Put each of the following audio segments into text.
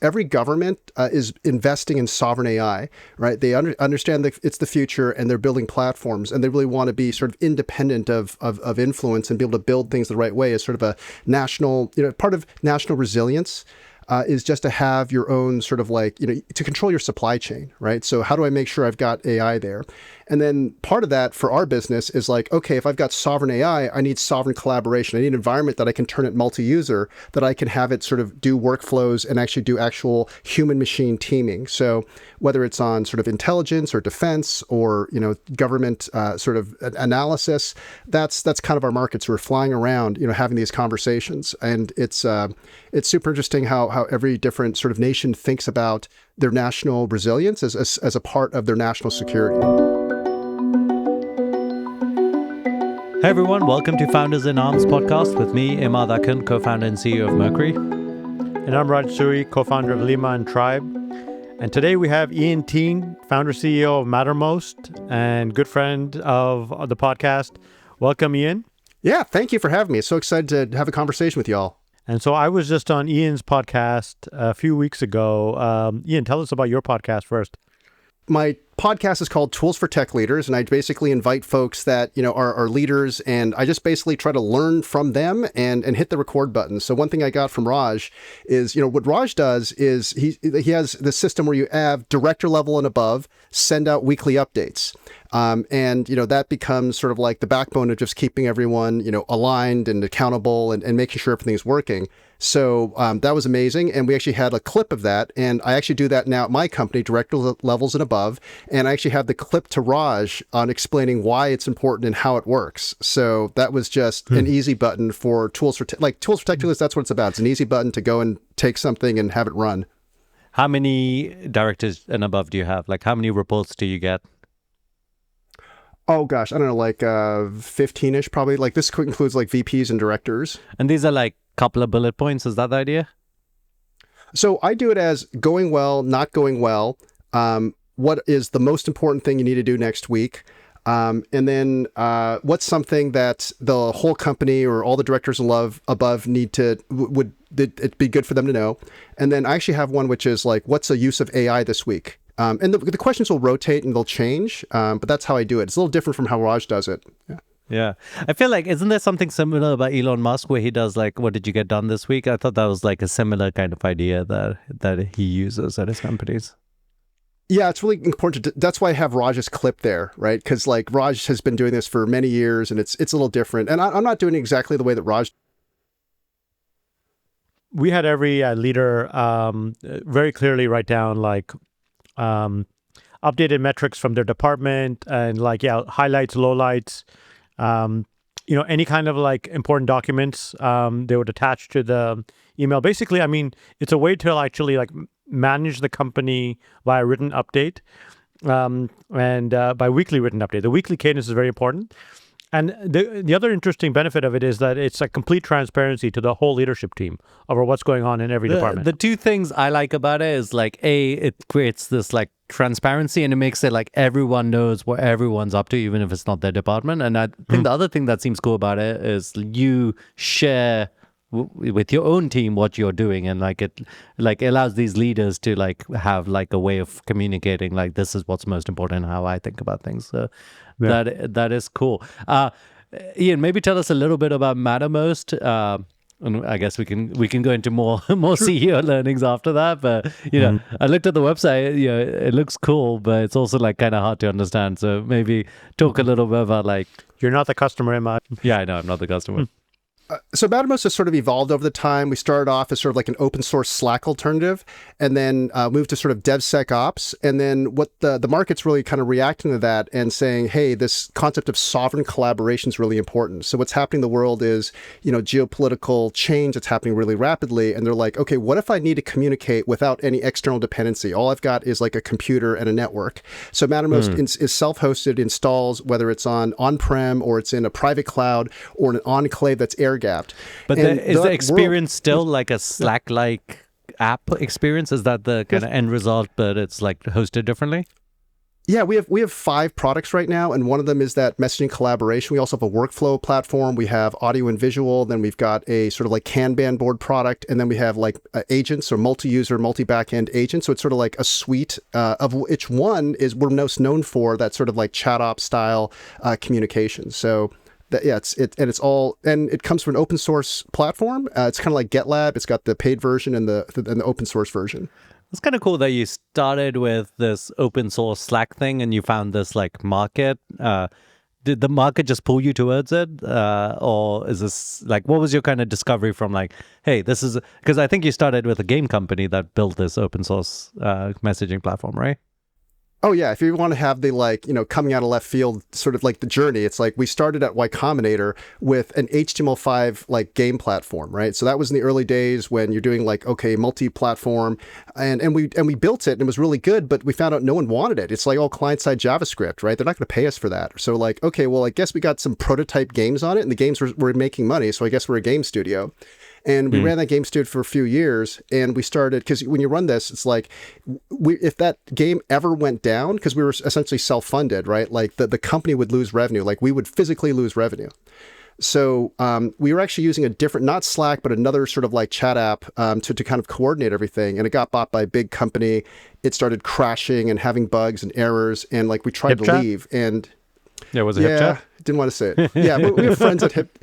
every government is investing in sovereign AI, right? They understand that it's the future, and they're building platforms, and they really want to be sort of independent of influence and be able to build things the right way as sort of a national, part of national resilience. Is just to have your own sort of like, to control your supply chain, right? So how do I make sure I've got AI there? And then part of that for our business is like, okay, if I've got sovereign AI, I need sovereign collaboration. I need an environment that I can turn it multi-user, that I can have it sort of do workflows and actually do actual human-machine teaming. So whether it's on sort of intelligence or defense or, government sort of analysis, that's kind of our markets. We're flying around, having these conversations. And it's super interesting how every different sort of nation thinks about their national resilience as a part of their national security. Hey everyone, welcome to Founders in Arms podcast with me, Imad Akan, co-founder and CEO of Mercury. And I'm Raj Sui, co-founder of Lima and Tribe. And today we have Tien, founder CEO of Mattermost and good friend of the podcast. Welcome, Ian. Yeah, thank you for having me. So excited to have a conversation with y'all. And so I was just on Ian's podcast a few weeks ago. Ian, tell us about your podcast first. My podcast is called Tools for Tech Leaders, and I basically invite folks that, are leaders, and I just basically try to learn from them and hit the record button. So one thing I got from Raj is, what Raj does is he has the system where you have director level and above send out weekly updates. And that becomes sort of like the backbone of just keeping everyone, aligned and accountable and making sure everything's working. So that was amazing. And we actually had a clip of that. And I actually do that now at my company, director levels and above. And I actually have the clip to Raj on explaining why it's important and how it works. So that was just an easy button for Tools for Tech Leaders. That's what it's about. It's an easy button to go and take something and have it run. How many directors and above do you have? Like, how many reports do you get? Oh gosh, I don't know, like 15-ish probably. Like this includes like VPs and directors. And these are like a couple of bullet points. Is that the idea? So I do it as going well, not going well. What is the most important thing you need to do next week? And then what's something that the whole company or all the directors above need to, would it be good for them to know? And then I actually have one which is like, what's the use of AI this week? And the questions will rotate and they'll change, but that's how I do it. It's a little different from how Raj does it. Yeah. I feel like, isn't there something similar about Elon Musk where he does like, what did you get done this week? I thought that was like a similar kind of idea that he uses at his companies. Yeah, it's really important. That's why I have Raj's clip there, right? Because like Raj has been doing this for many years and it's a little different. And I'm not doing it exactly the way that Raj. We had every leader very clearly write down like updated metrics from their department and like, highlights, lowlights, any kind of like important documents they would attach to the email. Basically, I mean, it's a way to actually like manage the company via written update and by weekly written update. The weekly cadence is very important. And the other interesting benefit of it is that it's a complete transparency to the whole leadership team over what's going on in every department. The two things I like about it is like, it creates this like transparency and it makes it like everyone knows what everyone's up to, even if it's not their department. And I think the other thing that seems cool about it is you share with your own team what you're doing, and like it allows these leaders to like have like a way of communicating like, this is what's most important and how I think about things. So that is cool. Ian, maybe tell us a little bit about Mattermost. And I guess we can go into more CEO learnings after that. But I looked at the website. It looks cool, but it's also like kind of hard to understand. So maybe talk a little bit about like, you're not the customer, Imad. Yeah, I know, I'm not the customer. So Mattermost has sort of evolved over the time. We started off as sort of like an open source Slack alternative, and then moved to sort of DevSecOps. And then what the market's really kind of reacting to that and saying, hey, this concept of sovereign collaboration is really important. So what's happening in the world is, geopolitical change that's happening really rapidly. And they're like, okay, what if I need to communicate without any external dependency? All I've got is like a computer and a network. So Mattermost is self-hosted, installs, whether it's on-prem or it's in a private cloud or an enclave that's air-gapped. But is the experience still like a Slack-like app experience? Is that the kind of end result, but it's like hosted differently? Yeah, we have 5 products right now, and one of them is that messaging collaboration. We also have a workflow platform. We have audio and visual. Then we've got a sort of like Kanban board product, and then we have like agents or multi-user, multi-backend agents. So it's sort of like a suite of which one is we're most known for that sort of like chat op style communication. So. Yeah, it's all, and it comes from an open source platform. It's kind of like GitLab. It's got the paid version and the open source version. It's kind of cool that you started with this open source Slack thing and you found this like market. Did the market just pull you towards it? Or is this like, what was your kind of discovery from like, hey, this is, because I think you started with a game company that built this open source messaging platform, right? Oh yeah, if you want to have the like, coming out of left field sort of like the journey, it's like we started at Y Combinator with an HTML5 like game platform, right? So that was in the early days when you're doing like, okay, multi-platform, and we built it and it was really good, but we found out no one wanted it. It's like all client-side JavaScript, right? They're not going to pay us for that. So like, okay, well, I guess we got some prototype games on it and the games were making money, so I guess we're a game studio. And we ran that game studio for a few years, and we started, because when you run this, it's like, if that game ever went down, because we were essentially self-funded, right? Like the company would lose revenue, like we would physically lose revenue. So we were actually using a different, not Slack, but another sort of like chat app to kind of coordinate everything. And it got bought by a big company. It started crashing and having bugs and errors. And like we tried to leave. And yeah, was it HipChat? Didn't want to say it. Yeah, we have friends at Hip.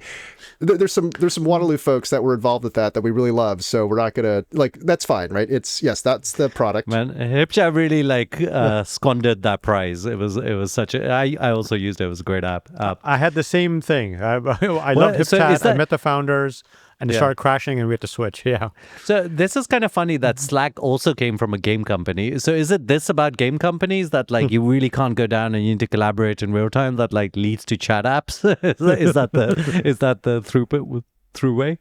There's some Waterloo folks that were involved with that we really love. So we're not gonna that's fine, right? Yes, that's the product. Man, HipChat really squandered that prize. It was such a. I also used it. It was a great app. I had the same thing. I loved HipChat. I met the founders. And it started crashing and we had to switch. Yeah. So this is kind of funny that Slack also came from a game company. So is it this about game companies that like you really can't go down and you need to collaborate in real time that like leads to chat apps? is that the through way?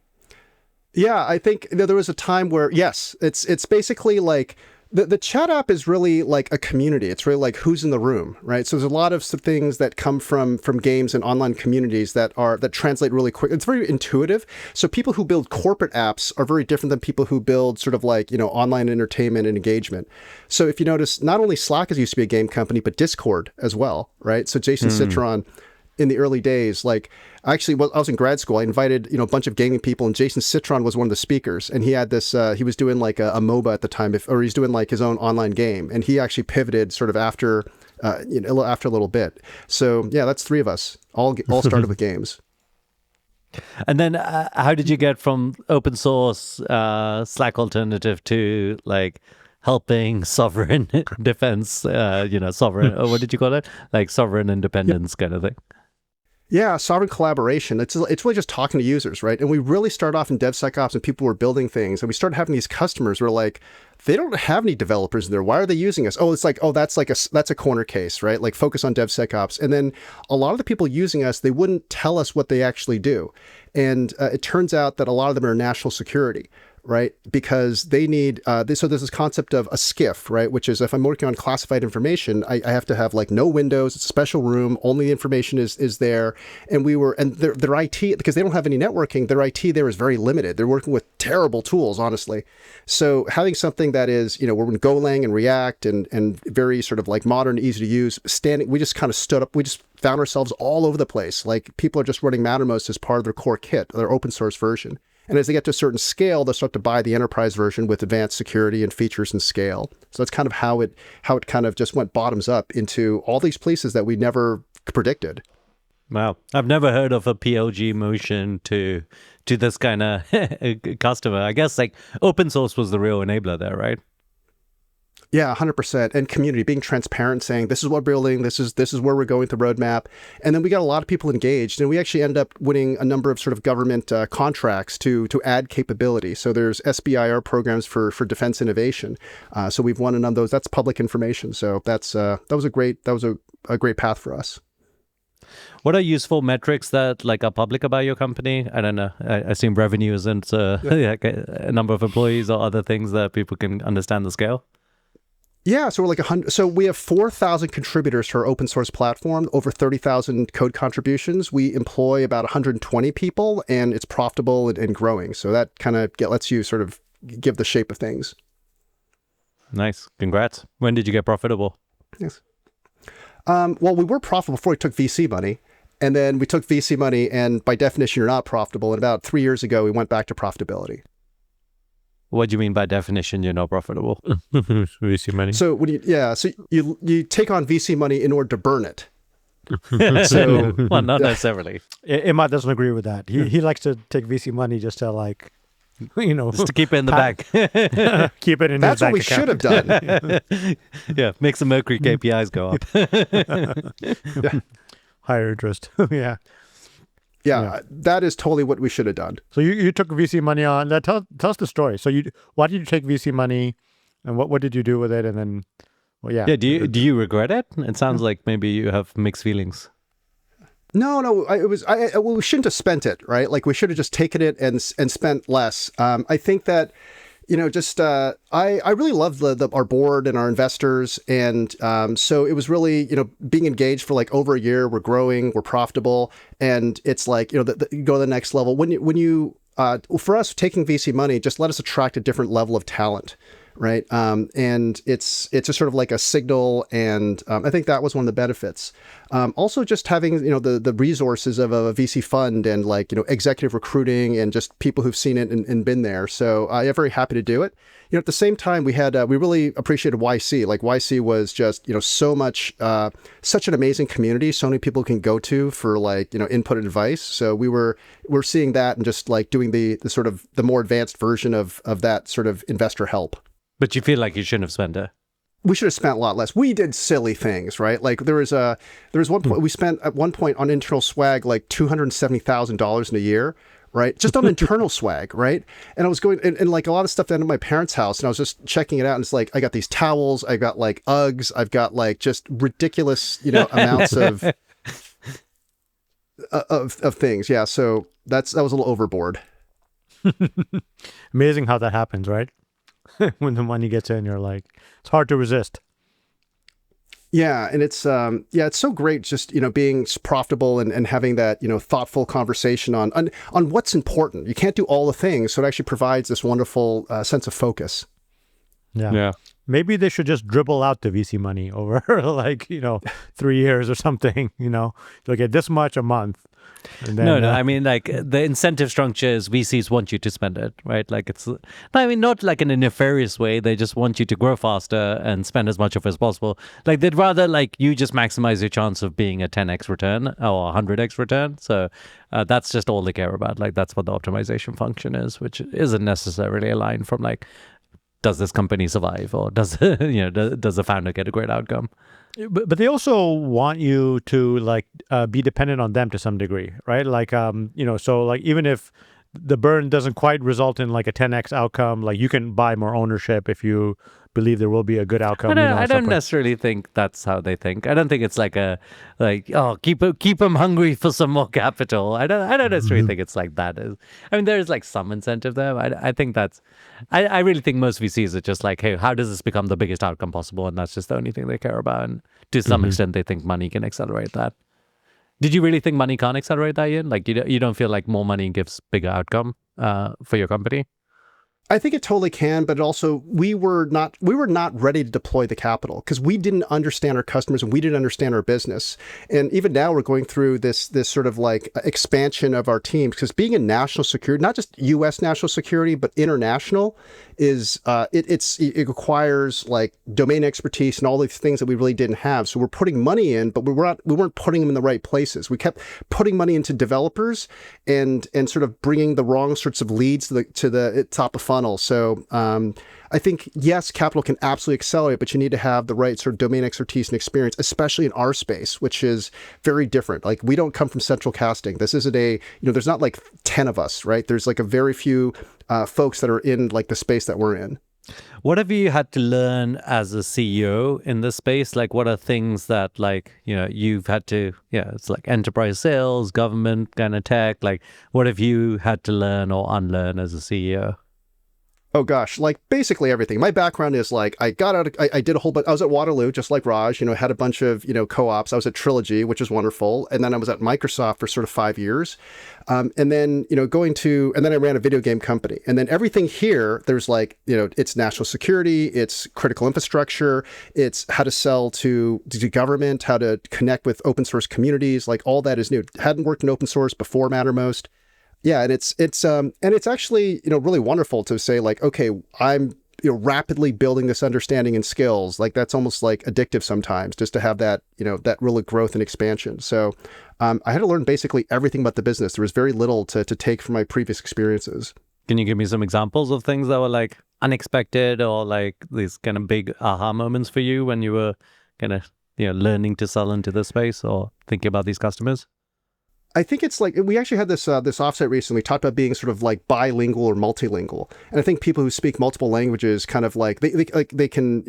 Yeah, I think there was a time where, yes, it's basically like the chat app is really like a community. It's really like who's in the room, right? So there's a lot of things that come from games and online communities that translate really quick. It's very intuitive. So people who build corporate apps are very different than people who build sort of like, online entertainment and engagement. So if you notice, not only Slack used to be a game company, but Discord as well, right? So Jason Citron, in the early days, like actually, I was in grad school. I invited, a bunch of gaming people, and Jason Citron was one of the speakers. And he had this, he was doing like a MOBA at the time, or he's doing like his own online game. And he actually pivoted sort of after a little bit. So yeah, that's 3 of us, all started with games. And then how did you get from open source Slack alternative to like helping sovereign defense, sovereign, what did you call it? Like sovereign independence kind of thing. Yeah, sovereign collaboration. It's really just talking to users, right? And we really started off in DevSecOps and people were building things. And we started having these customers who are like, they don't have any developers in there. Why are they using us? Oh, it's like, that's a corner case, right? Like focus on DevSecOps. And then a lot of the people using us, they wouldn't tell us what they actually do. And it turns out that a lot of them are national security, right? Because they need, so there's this concept of a SCIF, right? Which is if I'm working on classified information, I have to have like no windows, it's a special room, only the information is there. And their IT, because they don't have any networking, their IT there is very limited. They're working with terrible tools, honestly. So having something that is, we're in Golang and React and very sort of like modern, easy to use, we just kind of stood up, we just found ourselves all over the place. Like people are just running Mattermost as part of their core kit, their open source version. And as they get to a certain scale, they'll start to buy the enterprise version with advanced security and features and scale. So that's kind of how it kind of just went bottoms up into all these places that we never predicted. Wow. I've never heard of a PLG motion to this kind of customer. I guess like open source was the real enabler there, right? Yeah, 100%. And community, being transparent, saying this is what we're building, this is where we're going with the roadmap. And then we got a lot of people engaged, and we actually end up winning a number of sort of government contracts to add capability. So there's SBIR programs for defense innovation. So we've won a number of those. That's public information. So that was a great path for us. What are useful metrics that like are public about your company? I don't know. I assume revenue isn't like a number of employees or other things that people can understand the scale. Yeah, so we're like 100. So we have 4,000 contributors to our open source platform, over 30,000 code contributions. We employ about 120 people, and it's profitable and growing. So that kind of lets you sort of give the shape of things. Nice. Congrats. When did you get profitable? Yes. Well, we were profitable before we took VC money. And then we took VC money, and by definition, you're not profitable. And about 3 years ago, we went back to profitability. What do you mean by definition you're not profitable? VC money. So so you take on VC money in order to burn it. So, well, not necessarily. Imad doesn't agree with that. He likes to take VC money just to like, just to keep it in the bank. Keep it in That's his bank what we account. should have done. Yeah, make some Mercury KPIs go up. Higher interest. Yeah. Yeah, that is totally what we should have done. So you took VC money on. Tell us the story. So why did you take VC money, and what did you do with it? And then, well, yeah. Yeah, do you regret it? It sounds like maybe you have mixed feelings. No, we shouldn't have spent it, right? Like we should have just taken it and spent less. I think that, I really love our board and our investors. And so it was really, being engaged for like over a year. We're growing, we're profitable. And it's like, you go to the next level. For us, taking VC money just let us attract a different level of talent. Right. And it's a sort of like a signal. And I think that was one of the benefits. Also just having, the resources of a VC fund and like, executive recruiting and just people who've seen it and been there. So I'm very happy to do it. At the same time, we really appreciated YC. Like YC was just, so much, such an amazing community. So many people can go to for like, input and advice. So we're seeing that and just like doing the sort of the more advanced version of that sort of investor help. But you feel like you shouldn't have spent it. We should have spent a lot less. We did silly things, right? Like there was one point we spent at one point on internal swag like $270,000 in a year, right? Just on internal swag, right? And I was going and like a lot of stuff down at my parents' house, and I was just checking it out, and it's like I got these towels, I got like Uggs, I've got like just ridiculous, amounts of things. Yeah, so that was a little overboard. Amazing how that happens, right? When the money gets in, you're like, it's hard to resist. Yeah. And it's so great just, being profitable and having that, thoughtful conversation on what's important. You can't do all the things. So it actually provides this wonderful sense of focus. Yeah. Maybe they should just dribble out the VC money over like, 3 years or something, you'll get this much a month. And then, No, I mean, like the incentive structure is VCs want you to spend it, right? Like not like in a nefarious way. They just want you to grow faster and spend as much of it as possible. Like they'd rather like you just maximize your chance of being a 10x return or 100x return. So that's just all they care about. Like that's what the optimization function is, which isn't necessarily aligned from like, does this company survive or does does the founder get a great outcome? But they also want you to like be dependent on them to some degree, right? Like so like even if the burn doesn't quite result in like a 10x outcome, like you can buy more ownership if you believe there will be a good outcome. I don't necessarily think that's how they think. I don't think it's like keep them hungry for some more capital. I don't necessarily think it's like that. I mean, there's like some incentive there. I think I really think most VCs are just like, hey, how does this become the biggest outcome possible? And that's just the only thing they care about. And to some extent, they think money can accelerate that. Did you really think money can't accelerate that, Ian? Like you don't feel like more money gives bigger outcome for your company? I think it totally can, but also we were not ready to deploy the capital because we didn't understand our customers and we didn't understand our business. And even now we're going through this sort of like expansion of our teams because being in national security, not just U.S. national security, but international is it requires like domain expertise and all these things that we really didn't have. So we're putting money in, but we weren't putting them in the right places. We kept putting money into developers and sort of bringing the wrong sorts of leads to the top of funnel. So I think, yes, capital can absolutely accelerate, but you need to have the right sort of domain expertise and experience, especially in our space, which is very different. Like we don't come from central casting. This isn't there's not like 10 of us, right? There's like a very few folks that are in like the space that we're in. What have you had to learn as a CEO in this space? Like, what are things that like, you've had to, it's like enterprise sales, government kind of tech. Like, what have you had to learn or unlearn as a CEO? Oh gosh, like basically everything. My background is like I got out. I did a whole bunch. I was at Waterloo, just like Raj. Had a bunch of co-ops. I was at Trilogy, which is wonderful, and then I was at Microsoft for sort of 5 years, and then and then I ran a video game company, and then everything here. There's like it's national security, it's critical infrastructure, it's how to sell to government, how to connect with open source communities. Like all that is new. Hadn't worked in open source before Mattermost. Yeah, and it's actually really wonderful to say like, okay, I'm rapidly building this understanding and skills. Like that's almost like addictive sometimes, just to have that that real growth and expansion. So I had to learn basically everything about the business. There was very little to take from my previous experiences. Can you give me some examples of things that were like unexpected or like these kind of big aha moments for you when you were kind of learning to sell into this space or thinking about these customers? I think it's like we actually had this offsite recently. We talked about being sort of like bilingual or multilingual, and I think people who speak multiple languages kind of like they can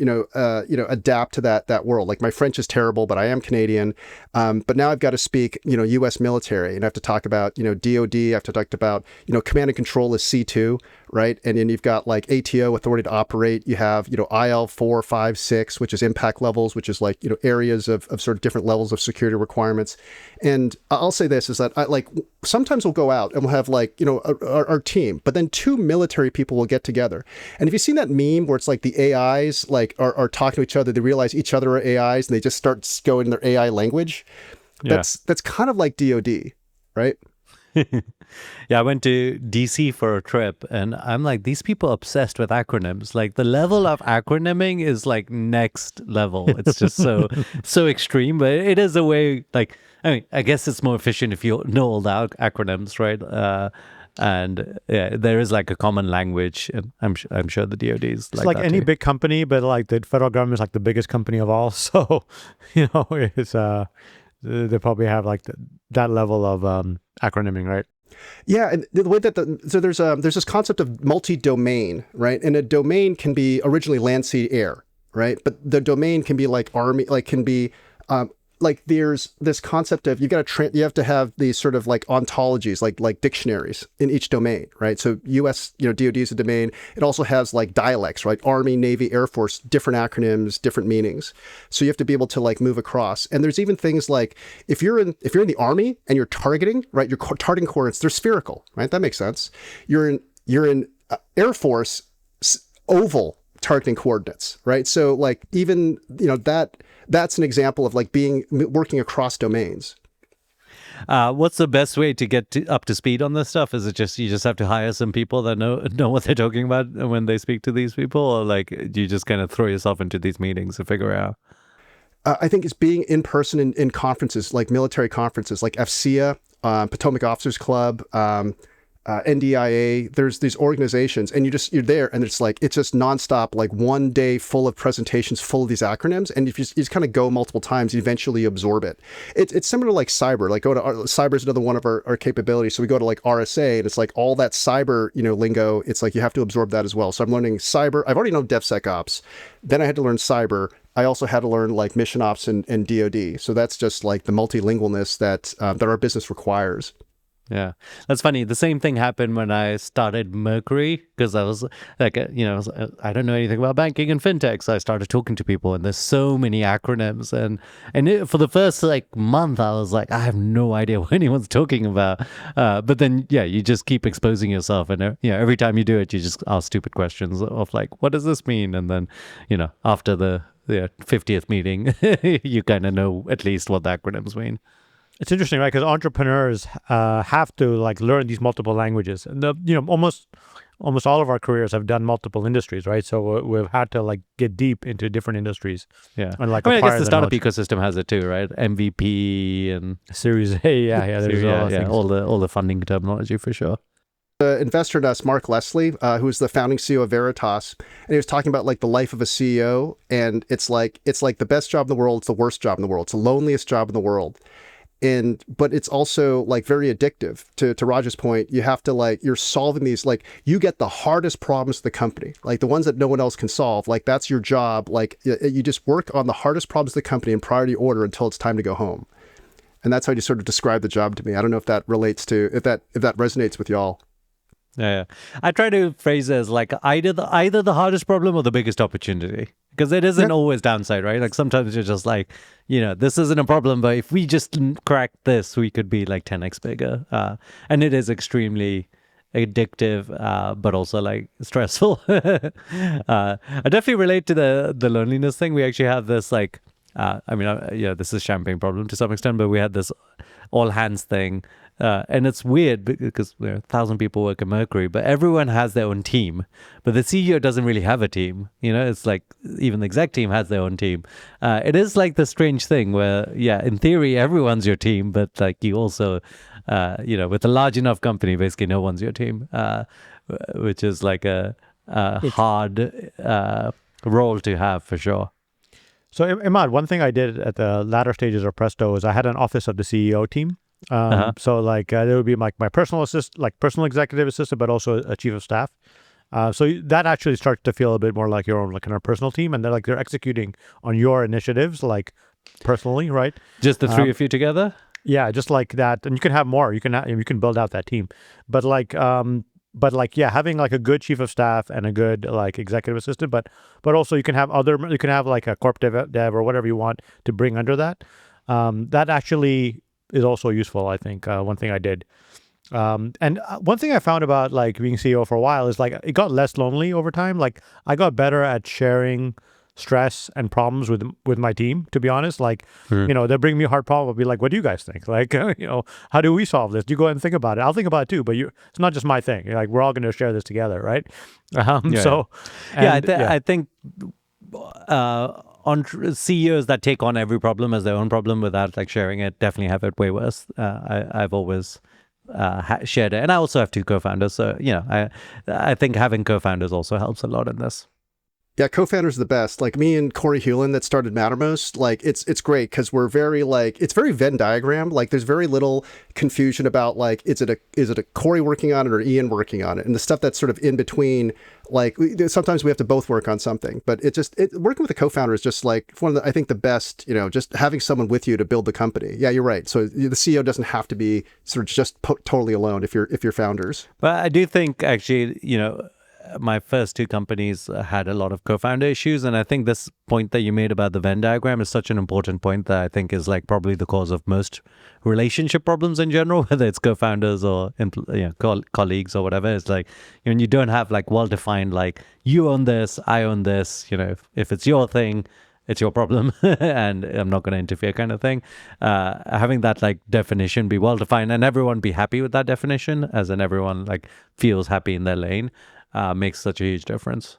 adapt to that world. Like my French is terrible, but I am Canadian. But now I've got to speak U.S. military, and I have to talk about DoD. I have to talk about command and control is C2, right? And then you've got like ATO, authority to operate. You have IL 4, 5, 6, which is impact levels, which is like areas of sort of different levels of security requirements. And I'll say this is that I like sometimes we'll go out and we'll have like our team, but then two military people will get together. And have you seen that meme where it's like the AIs like are talking to each other? They realize each other are AIs and they just start going in their AI language. Yeah. That's kind of like DoD, right? Yeah, I went to DC for a trip and I'm like, these people are obsessed with acronyms. Like the level of acronyming is like next level. It's just so extreme, but it is a way like, I mean, I guess it's more efficient if you know all the acronyms, right? And yeah, there is like a common language, and I'm sure the DoD is It's like that any too. big company, but like the federal government is like the biggest company of all. So, it's they probably have like that level of acronyming, right? Yeah, and the way that so there's this concept of multi-domain, right? And a domain can be originally land, sea, air, right? But the domain can be like army, like can be like there's this concept of you have to have these sort of like ontologies, like dictionaries in each domain, right? So U.S. DoD is a domain. It also has like dialects, right? Army, Navy, Air Force, different acronyms, different meanings. So you have to be able to like move across. And there's even things like if you're in the Army and you're targeting, right? Your targeting coordinates, they're spherical, right? That makes sense. You're in Air Force, oval targeting coordinates, right? So like even that's an example of like working across domains. What's the best way to get up to speed on this stuff? Is it just you just have to hire some people that know what they're talking about when they speak to these people, or like do you just kind of throw yourself into these meetings to figure it out? I think it's being in person in conferences, like military conferences, like FCA, Potomac Officers Club, NDIA. There's these organizations, and you're there, and it's just nonstop, like one day full of presentations, full of these acronyms, and if you just kind of go multiple times, eventually you absorb it. It's similar to like cyber. Like cyber is another one of our capabilities. So we go to like RSA, and it's like all that cyber lingo. It's like you have to absorb that as well. So I'm learning cyber. I've already known DevSecOps. Then I had to learn cyber. I also had to learn like mission ops and DoD. So that's just like the multilingualness that our business requires. Yeah, that's funny. The same thing happened when I started Mercury, because I was like, I don't know anything about banking and fintech. So I started talking to people, and there's so many acronyms. For the first like month, I was like, I have no idea what anyone's talking about. But then, yeah, you just keep exposing yourself. And, every time you do it, you just ask stupid questions of like, what does this mean? And then, after the 50th meeting, you kind of know at least what the acronyms mean. It's interesting, right? Because entrepreneurs have to like learn these multiple languages, and almost all of our careers have done multiple industries, right? So we've had to like get deep into different industries. Yeah, and like I guess the startup ecosystem has it too, right? MVP and Series A, yeah. There's all the funding terminology for sure. The investor in us, Mark Leslie, who is the founding CEO of Veritas, and he was talking about like the life of a CEO, and it's like the best job in the world, it's the worst job in the world, it's the loneliest job in the world. But it's also like very addictive. To Raj's point, you have to like, you're solving these, like you get the hardest problems of the company, like the ones that no one else can solve. Like that's your job. Like you just work on the hardest problems of the company in priority order until it's time to go home. And that's how you sort of describe the job to me. I don't know if that relates to, if that resonates with y'all. Yeah. I try to phrase it as like either the hardest problem or the biggest opportunity. Because it isn't always downside, right? Like sometimes you're just like, this isn't a problem, but if we just crack this, we could be like 10x bigger. And it is extremely addictive, but also like stressful. I definitely relate to the loneliness thing. We actually have this like, this is champagne problem to some extent, but we had this all hands thing. And it's weird because 1,000 people work at Mercury, but everyone has their own team. But the CEO doesn't really have a team. It's like even the exec team has their own team. It is like the strange thing where, in theory, everyone's your team, but like you also, with a large enough company, basically no one's your team, which is like a hard role to have for sure. So, Imad, one thing I did at the latter stages of Presto is I had an office of the CEO team. So like there would be like my personal personal executive assistant, but also a chief of staff. So that actually starts to feel a bit more like your own, like kind of personal team, and they're executing on your initiatives, like personally, right? Just the three of you together? Yeah, just like that, and you can have more. You can build out that team, but having like a good chief of staff and a good like executive assistant, but also you can have like a corp dev or whatever you want to bring under that. That actually is also useful, I think. One thing I did. And one thing I found about like being CEO for a while is like it got less lonely over time. Like I got better at sharing stress and problems with my team, to be honest. Like, they bring me a hard problem. I'll be like, what do you guys think? Like, how do we solve this? You go ahead and think about it. I'll think about it too, but it's not just my thing. Like we're all going to share this together, right? I think on CEOs that take on every problem as their own problem without like sharing it definitely have it way worse. I've always shared it, and I also have two co-founders, so I think having co-founders also helps a lot in this. Yeah, co-founders are the best. Like me and Corey Hewlin that started Mattermost, like it's great because we're very like, it's very Venn diagram. Like there's very little confusion about like, is it a Corey working on it or Ian working on it? And the stuff that's sort of in between, like sometimes we have to both work on something, but working with a co-founder is just like one of the, I think the best, just having someone with you to build the company. Yeah, you're right. So the CEO doesn't have to be sort of just totally alone if you're founders. But I do think actually, my first two companies had a lot of co-founder issues, and I think this point that you made about the Venn diagram is such an important point that I think is like probably the cause of most relationship problems in general, whether it's co-founders or colleagues or whatever. It's like when you don't have like well-defined like you own this, I own this. If it's your thing, it's your problem, and I'm not going to interfere, kind of thing. Having that like definition be well-defined and everyone be happy with that definition, as in everyone like feels happy in their lane. Makes such a huge difference.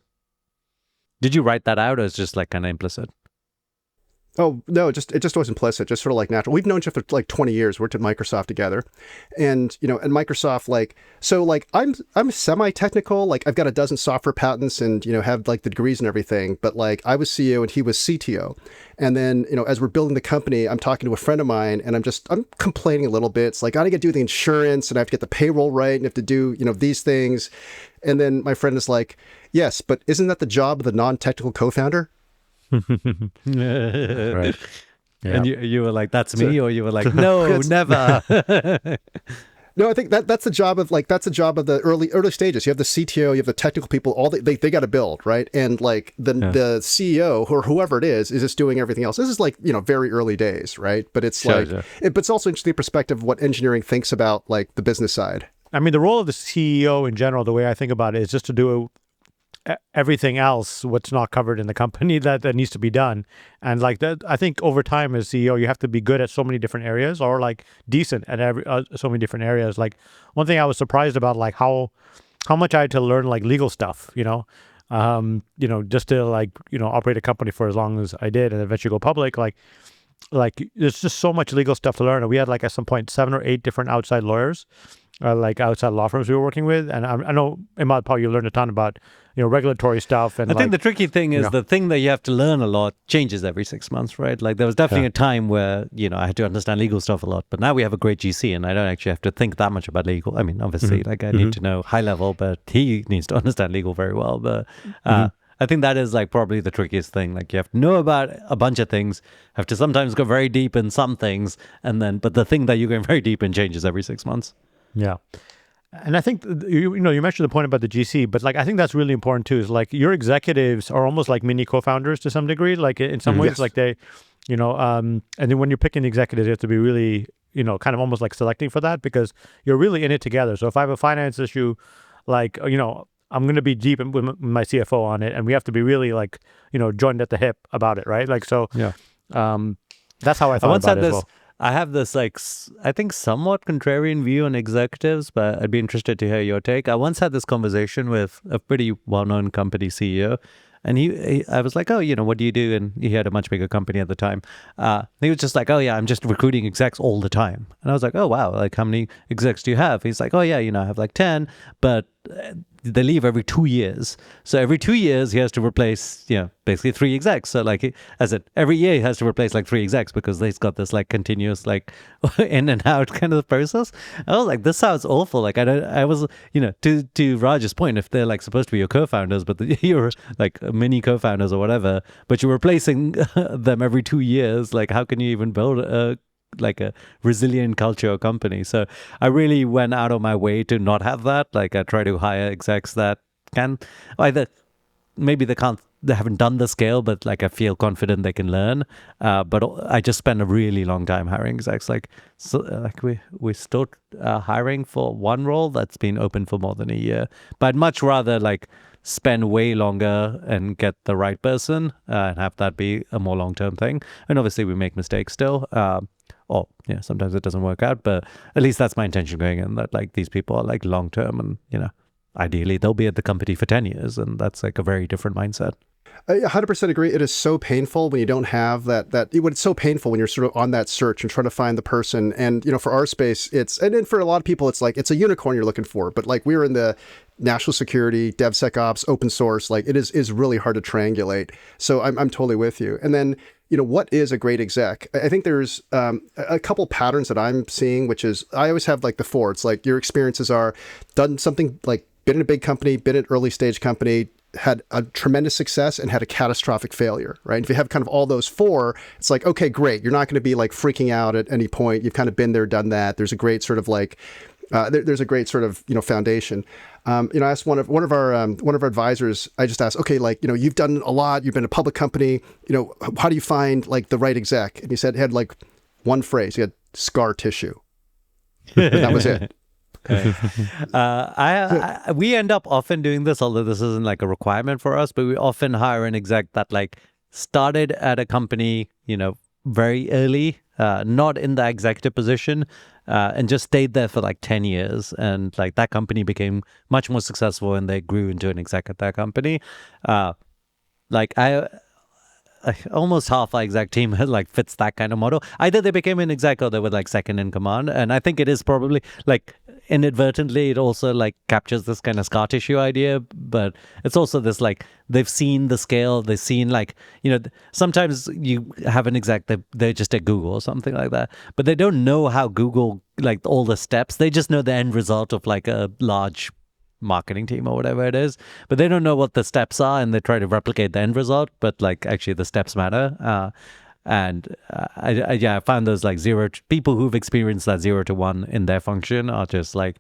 Did you write that out, or is it just like kind of implicit? Oh, no, it just was implicit, just sort of like natural. We've known each other for like 20 years. Worked at Microsoft together. And, at Microsoft, like, so like I'm semi-technical, like I've got a dozen software patents and, have like the degrees and everything. But like I was CEO and he was CTO. And then, as we're building the company, I'm talking to a friend of mine and I'm complaining a little bit. It's like, I got to do the insurance and I have to get the payroll right and have to do, these things. And then my friend is like, yes, but isn't that the job of the non-technical co-founder? Right. Yeah. And you were like, that's me, or you were like, no, never. No, I think that's the job of the early stages. You have the CTO, you have the technical people, all they got to build, right? And like the CEO or whoever it is just doing everything else. This is like, very early days, right? But it's but it's also interesting perspective of what engineering thinks about like the business side. I mean, the role of the CEO in general, the way I think about it, is just to do everything else, what's not covered in the company that needs to be done. And like that, I think over time as CEO, you have to be good at so many different areas, or like decent at so many different areas. Like one thing I was surprised about, like how much I had to learn like legal stuff, just to like, operate a company for as long as I did and eventually go public. Like there's just so much legal stuff to learn. And we had like at some point 7 or 8 different outside lawyers, like outside law firms we were working with. And I know, Imad, Paul, you learned a ton about, regulatory stuff. And I think the tricky thing is the thing that you have to learn a lot changes every 6 months, right? Like there was definitely a time where, I had to understand legal stuff a lot, but now we have a great GC and I don't actually have to think that much about legal. I mean, obviously, like I need to know high level, but he needs to understand legal very well. But I think that is like probably the trickiest thing. Like you have to know about a bunch of things, have to sometimes go very deep in some things, but the thing that you're going very deep in changes every 6 months. Yeah. And I think you mentioned the point about the GC, but like I think that's really important too. Is like your executives are almost like mini co-founders to some degree. Like in some ways, Yes. like they, and then when you're picking the executives, you have to be really, kind of almost like selecting for that because you're really in it together. So if I have a finance issue, like I'm going to be deep with my CFO on it, and we have to be really like joined at the hip about it, right? Like so. Yeah. That's how I I thought once about had it as this. well. I have this like I think somewhat contrarian view on executives, but I'd be interested to hear your take. I once had this conversation with a pretty well-known company CEO, and I was like, oh, what do you do? And he had a much bigger company at the time. He was just like, oh yeah, I'm just recruiting execs all the time. And I was like, oh wow, like how many execs do you have? He's like, oh yeah, I have like 10, but they leave every 2 years. So every 2 years he has to replace, basically 3 execs. So like, as it every year he has to replace like 3 execs because he's got this like continuous like in and out kind of process. I was like, this sounds awful. Like I was, to Raj's point, if they're like supposed to be your co-founders, but you're like mini co-founders or whatever, but you're replacing them every 2 years, like how can you even build a resilient culture or company? So I really went out of my way to not have that. Like I try to hire execs that can either maybe they haven't done the scale, but like I feel confident they can learn. But I just spend a really long time hiring execs. Like we're still hiring for one role that's been open for more than a year. But I'd much rather like spend way longer and get the right person and have that be a more long-term thing. And obviously we make mistakes still. Or sometimes it doesn't work out, but at least that's my intention going in, that like these people are like long term and ideally they'll be at the company for 10 years, and that's like a very different mindset. I 100% agree. It is so painful when you don't have it's so painful when you're sort of on that search and trying to find the person. And, for our space, and then for a lot of people, it's like, it's a unicorn you're looking for. But like we're in the national security, DevSecOps, open source, like it is really hard to triangulate. So I'm totally with you. And then, what is a great exec? I think there's a couple patterns that I'm seeing, which is I always have like the 4. It's like your experiences are done something like been in a big company, been an early stage company, had a tremendous success and had a catastrophic failure, right? And if you have kind of all those 4, it's like, okay, great. You're not going to be like freaking out at any point. You've kind of been there, done that. There's a great sort of like, there's a great sort of, foundation. I asked one of our advisors, I just asked, okay, like, you've done a lot, you've been a public company, how do you find like the right exec? And he said, he had like one phrase, he had scar tissue. And that was it. We end up often doing this, although this isn't like a requirement for us, but we often hire an exec that like started at a company, very early, not in the executive position, and just stayed there for like 10 years. And like that company became much more successful and they grew into an exec at that company. Almost half our exec team like fits that kind of model. Either they became an exec or they were like second in command. And I think it is probably like inadvertently, it also like captures this kind of scar tissue idea, but it's also this like they've seen the scale, they've seen like, sometimes you have an exec that they're just at Google or something like that, but they don't know how Google, like all the steps, they just know the end result of like a large marketing team or whatever it is, but they don't know what the steps are and they try to replicate the end result, but like actually the steps matter. I found those like people who've experienced that 0 to 1 in their function are just like,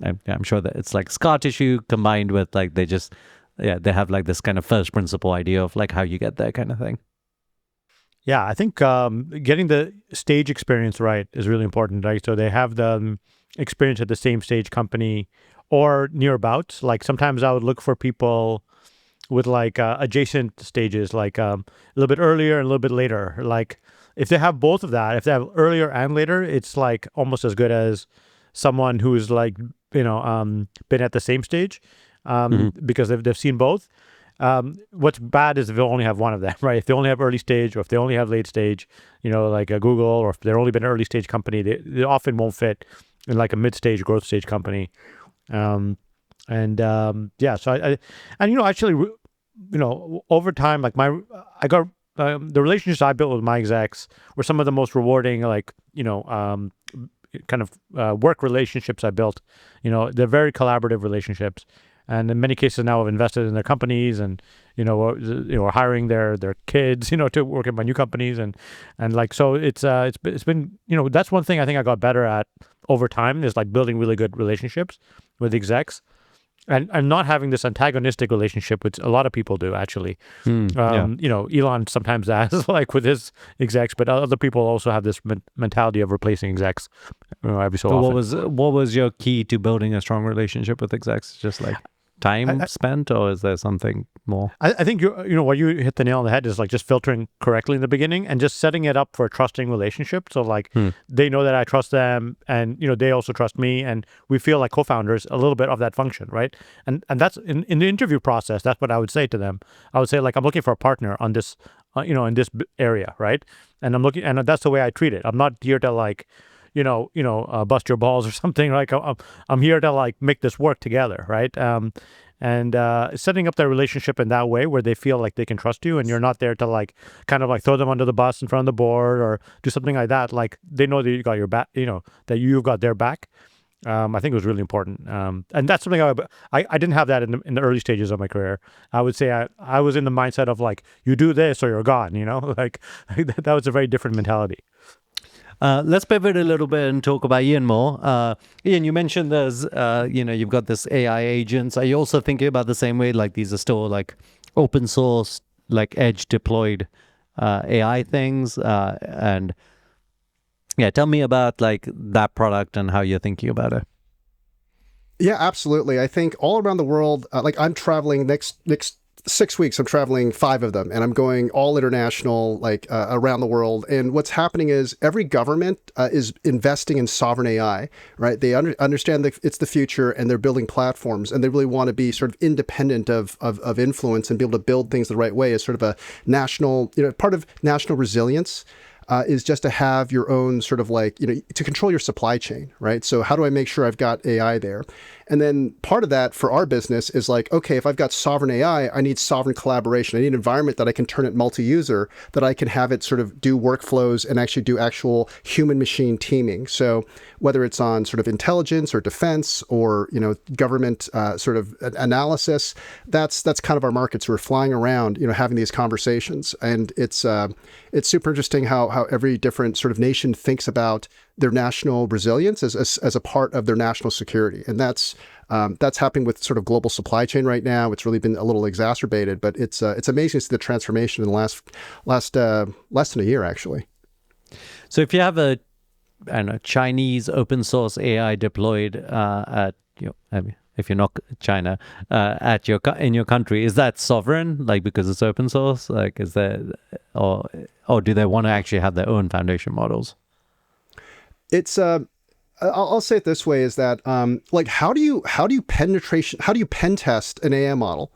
I'm sure that it's like scar tissue combined with like they have like this kind of first principle idea of like how you get there kind of thing. Yeah, I think getting the stage experience right is really important, right? So they have the experience at the same stage company or nearabouts. Like sometimes I would look for people with like adjacent stages, like a little bit earlier and a little bit later. Like if they have both of that, if they have earlier and later, it's like almost as good as someone who's like, been at the same stage because they've seen both. What's bad is if they only have one of them, right? If they only have early stage or if they only have late stage, like a Google, or if they're only been an early stage company, they often won't fit in like a mid-stage growth stage company. So actually, over time, like I got the relationships I built with my execs were some of the most rewarding, like, kind of work relationships I built. They're very collaborative relationships. And in many cases now I've invested in their companies and, hiring their kids, to work at my new companies. And like, so it's been, that's one thing I think I got better at over time is like building really good relationships. with execs, and not having this antagonistic relationship, which a lot of people do actually. Elon sometimes has like with his execs, but other people also have this mentality of replacing execs every so often. What was your key to building a strong relationship with execs? Just like time spent, or is there something more? I think what you hit the nail on the head is like just filtering correctly in the beginning and just setting it up for a trusting relationship. So like they know that I trust them, and they also trust me, and we feel like co-founders a little bit of that function, right? And that's in the interview process. That's what I would say to them. I would say like, I'm looking for a partner on this, in this area, right? And and that's the way I treat it. I'm not here to like, bust your balls or something. Like I'm here to like make this work together, right? And setting up their relationship in that way where they feel like they can trust you, and you're not there to like kind of like throw them under the bus in front of the board or do something like that. Like they know that you got your back, that you've got their back. I think it was really important, and that's something I didn't have that in the early stages of my career. I would say I was in the mindset of like, you do this or you're gone. Like that was a very different mentality. Let's pivot a little bit and talk about Ian more. Ian, you mentioned there's, you've got this AI agents. Are you also thinking about the same way? Like these are still like open source, like edge deployed AI things? And yeah, tell me about like that product and how you're thinking about it. Yeah, absolutely. I think all around the world, like I'm traveling next 6 weeks, I'm traveling 5 of them, and I'm going all international, like around the world. And what's happening is every government is investing in sovereign AI, right? They understand that it's the future, and they're building platforms, and they really want to be sort of independent of influence and be able to build things the right way as sort of a national, part of national resilience. Is just to have your own sort of like, to control your supply chain, right? So how do I make sure I've got AI there? And then part of that for our business is like, okay, if I've got sovereign AI, I need sovereign collaboration. I need an environment that I can turn it multi-user, that I can have it sort of do workflows and actually do actual human-machine teaming. So whether it's on sort of intelligence or defense or, government sort of analysis, that's kind of our markets. We're flying around, having these conversations. And it's super interesting how every different sort of nation thinks about their national resilience as a part of their national security. And that's happening with sort of global supply chain right now. It's really been a little exacerbated, but it's amazing to see the transformation in the last less than a year, actually. So if you have a Chinese open source AI deployed at if you're not China in your country, is that sovereign? Like because it's open source? Like is there or do they want to actually have their own foundation models? It's I'll say it this way: is that like how do you pen test an AI model,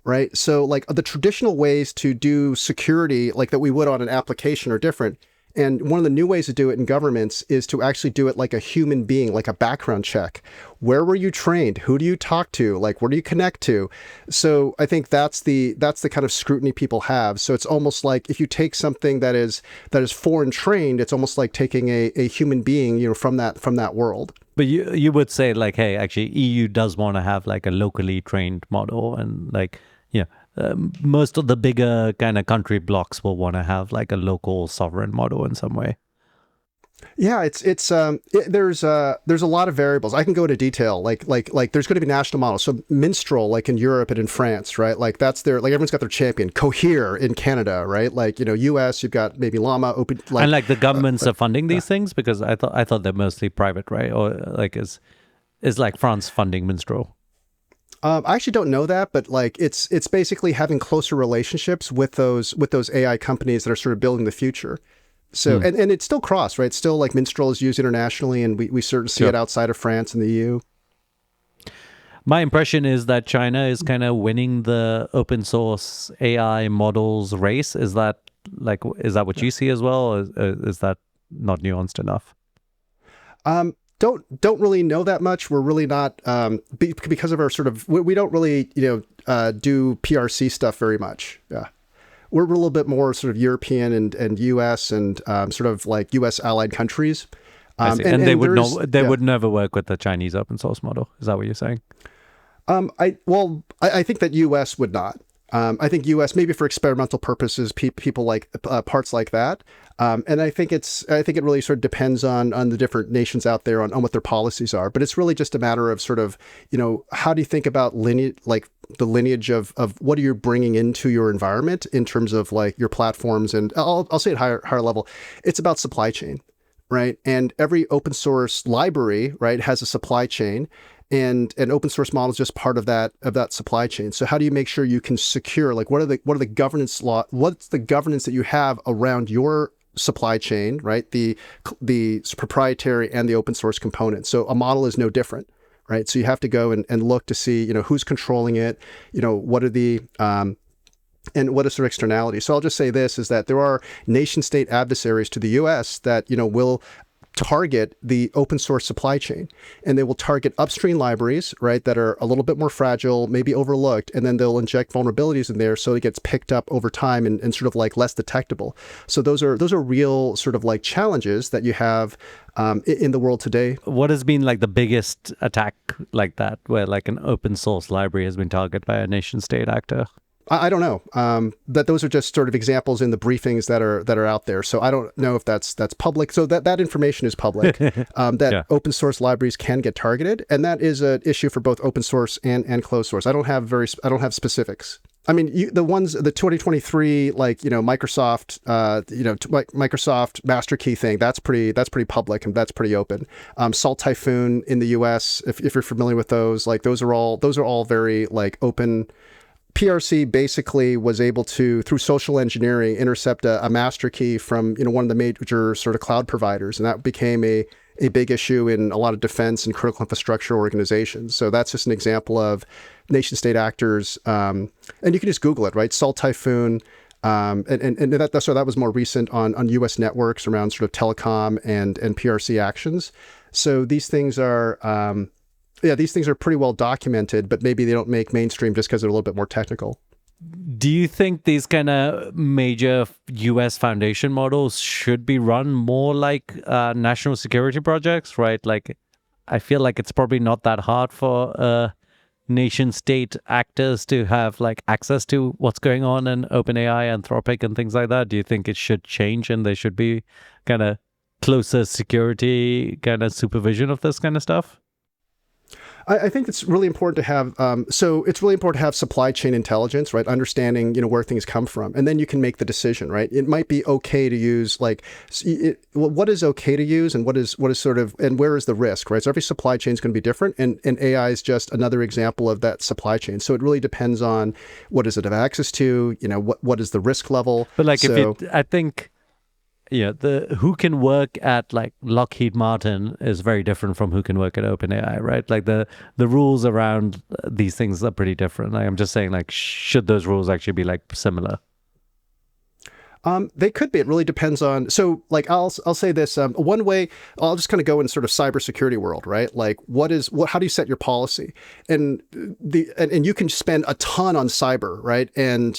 right? So like the traditional ways to do security, like that we would on an application, are different. And one of the new ways to do it in governments is to actually do it like a human being, like a background check. Where were you trained? Who do you talk to? Like, where do you connect to? So I think that's the kind of scrutiny people have. So it's almost like if you take something that is foreign trained, it's almost like taking a human being, from that world. But you would say like, hey, actually, EU does want to have like a locally trained model, and like, most of the bigger kind of country blocks will want to have like a local sovereign model in some way. Yeah, there's a lot of variables. I can go into detail. Like there's going to be national models. So Minstrel, like in Europe and in France, right? Like that's everyone's got their champion. Cohere in Canada, right? Like US, you've got maybe Llama, Open. And like the governments are funding these things, because I thought they're mostly private, right? Or like is like France funding Minstrel? I actually don't know that, but like it's basically having closer relationships with those AI companies that are sort of building the future. So and it's still cross, right? It's still like Minstrel is used internationally, and we certainly see it outside of France and the EU. My impression is that China is kind of winning the open source AI models race. Is that what you see as well? Or is that not nuanced enough? Don't really know that much. We're really not because of our sort of we don't really do PRC stuff very much. Yeah, we're a little bit more sort of European and US and sort of like US allied countries. And they would never work with the Chinese open source model. Is that what you're saying? I think that US would not. I think U.S. maybe for experimental purposes, people like parts like that. And I think it really sort of depends on the different nations out there on what their policies are. But it's really just a matter of sort of, how do you think about the lineage of what are you bringing into your environment in terms of like your platforms? And I'll say at higher level, it's about supply chain, right? And every open source library, right, has a supply chain. And an open source model is just part of that supply chain. So how do you make sure you can secure, like, what are the governance what's the governance that you have around your supply chain, right? The proprietary and the open source components. So a model is no different, right? So you have to go and look to see, who's controlling it, what are the and what is their externality. So I'll just say this is that there are nation state adversaries to the US that, will target the open source supply chain, and they will target upstream libraries, right, that are a little bit more fragile, maybe overlooked, and then they'll inject vulnerabilities in there so it gets picked up over time and sort of like less detectable. So those are real sort of like challenges that you have in the world today. What has been like the biggest attack like that, where like an open source library has been targeted by a nation state actor? I don't know. That those are just sort of examples in the briefings that are out there. So I don't know if that's public. So that information is public. Open source libraries can get targeted, and that is an issue for both open source and closed source. I don't have specifics. I mean, the 2023 Microsoft Microsoft master key thing, that's pretty public and that's pretty open. Salt Typhoon in the US, if you're familiar with those, like those are all very like open. PRC basically was able to, through social engineering, intercept a master key from one of the major sort of cloud providers, and that became a big issue in a lot of defense and critical infrastructure organizations. So that's just an example of nation state actors, and you can just Google it, right? Salt Typhoon, and that was more recent on U.S. networks around sort of telecom and PRC actions. So these things are. These things are pretty well documented, but maybe they don't make mainstream just because they're a little bit more technical. Do you think these kind of major US foundation models should be run more like national security projects, right? Like, I feel like it's probably not that hard for nation state actors to have like access to what's going on in OpenAI, Anthropic, and things like that. Do you think it should change and there should be kind of closer security kind of supervision of this kind of stuff? I think it's really important to have. It's really important to have supply chain intelligence, right? Understanding, where things come from, and then you can make the decision, right? It might be okay to use what is okay to use, and what is sort of, and where is the risk, right? So every supply chain is going to be different, and AI is just another example of that supply chain. So it really depends on what does it have access to, what is the risk level. But like, I think. Who can work at like Lockheed Martin is very different from who can work at OpenAI, right? Like the rules around these things are pretty different. Like, I'm just saying, like, should those rules actually be like similar? They could be. It really depends on. So, like, I'll say this. One way, I'll just kind of go in sort of cybersecurity world, right? Like, how do you set your policy? And you can spend a ton on cyber, right? And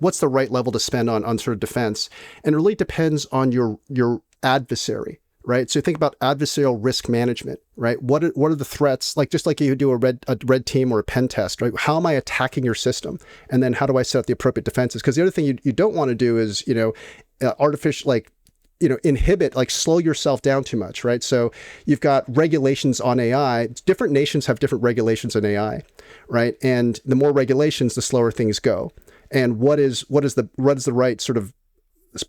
what's the right level to spend on sort of defense? And it really depends on your adversary. Right. So think about adversarial risk management, right? What are the threats? Like, just like you do a red team or a pen test, right? How am I attacking your system? And then how do I set up the appropriate defenses? Because the other thing you don't want to do is, inhibit, like slow yourself down too much, right? So you've got regulations on AI. Different nations have different regulations on AI, right? And the more regulations, the slower things go. And what is the right sort of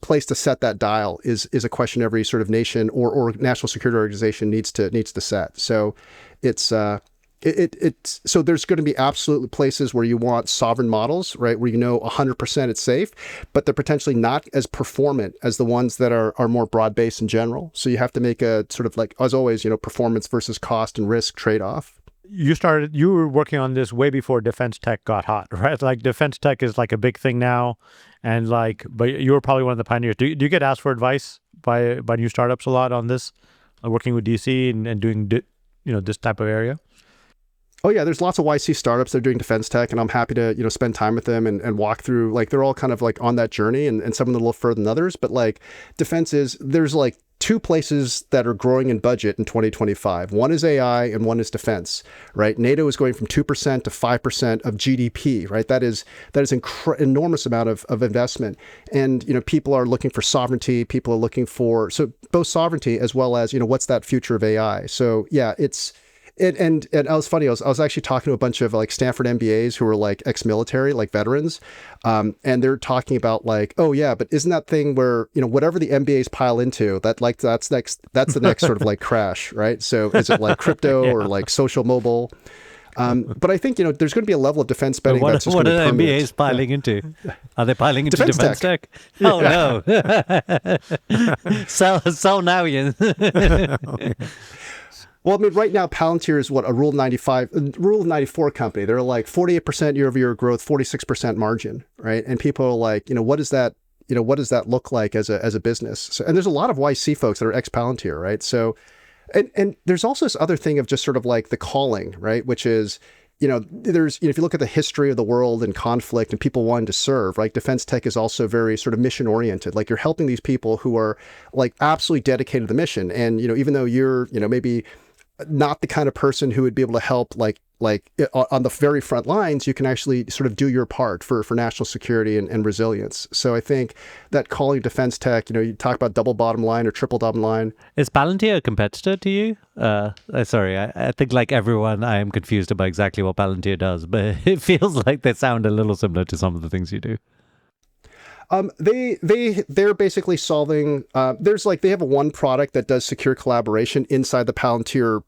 place to set that dial is a question every sort of nation or national security organization needs to set. So it's so there's going to be absolutely places where you want sovereign models, right? Where 100% it's safe, but they're potentially not as performant as the ones that are more broad-based in general. So you have to make a sort of like, as always, performance versus cost and risk trade-off. You were working on this way before defense tech got hot, right? Like defense tech is like a big thing now. And but you were probably one of the pioneers. Do you get asked for advice by new startups a lot on this, working with DC and doing, this type of area? Oh yeah, there's lots of YC startups that are doing defense tech, and I'm happy to spend time with them and walk through. Like, they're all kind of like on that journey, and some of them a little further than others. But like defense there's like two places that are growing in budget in 2025. One is AI and one is defense, right? NATO is going from 2% to 5% of GDP, right? That is enormous amount of investment. And, people are looking for sovereignty. People are looking for, so both sovereignty as well as, what's that future of AI? So yeah, and I was funny. I was actually talking to a bunch of like Stanford MBAs who were like ex-military, like veterans, and they're talking about like, oh yeah, but isn't that thing where whatever the MBAs pile into, that's the next sort of like crash, right? So is it like crypto or like social mobile? But I think there's going to be a level of defense spending that's just what going to are be the MBAs piling into? Are they piling into Defense tech? Oh no! Sell now, Ian. Well, I mean, right now, Palantir is a Rule 94 company. They're like 48% year-over-year growth, 46% margin, right? And people are like, what does that look like as a business? So, and there's a lot of YC folks that are ex-Palantir, right? So, and there's also this other thing of just sort of like the calling, right? Which is, there's, if you look at the history of the world and conflict and people wanting to serve, like defense tech is also very sort of mission oriented. Like you're helping these people who are like absolutely dedicated to the mission. And, even though you're, maybe not the kind of person who would be able to help like on the very front lines, you can actually sort of do your part for national security and resilience. So I think that calling defense tech, you talk about double bottom line or triple bottom line. Is Palantir a competitor to you? Sorry, I think like everyone, I am confused about exactly what Palantir does, but it feels like they sound a little similar to some of the things you do. They're basically solving, they have one product that does secure collaboration inside the Palantir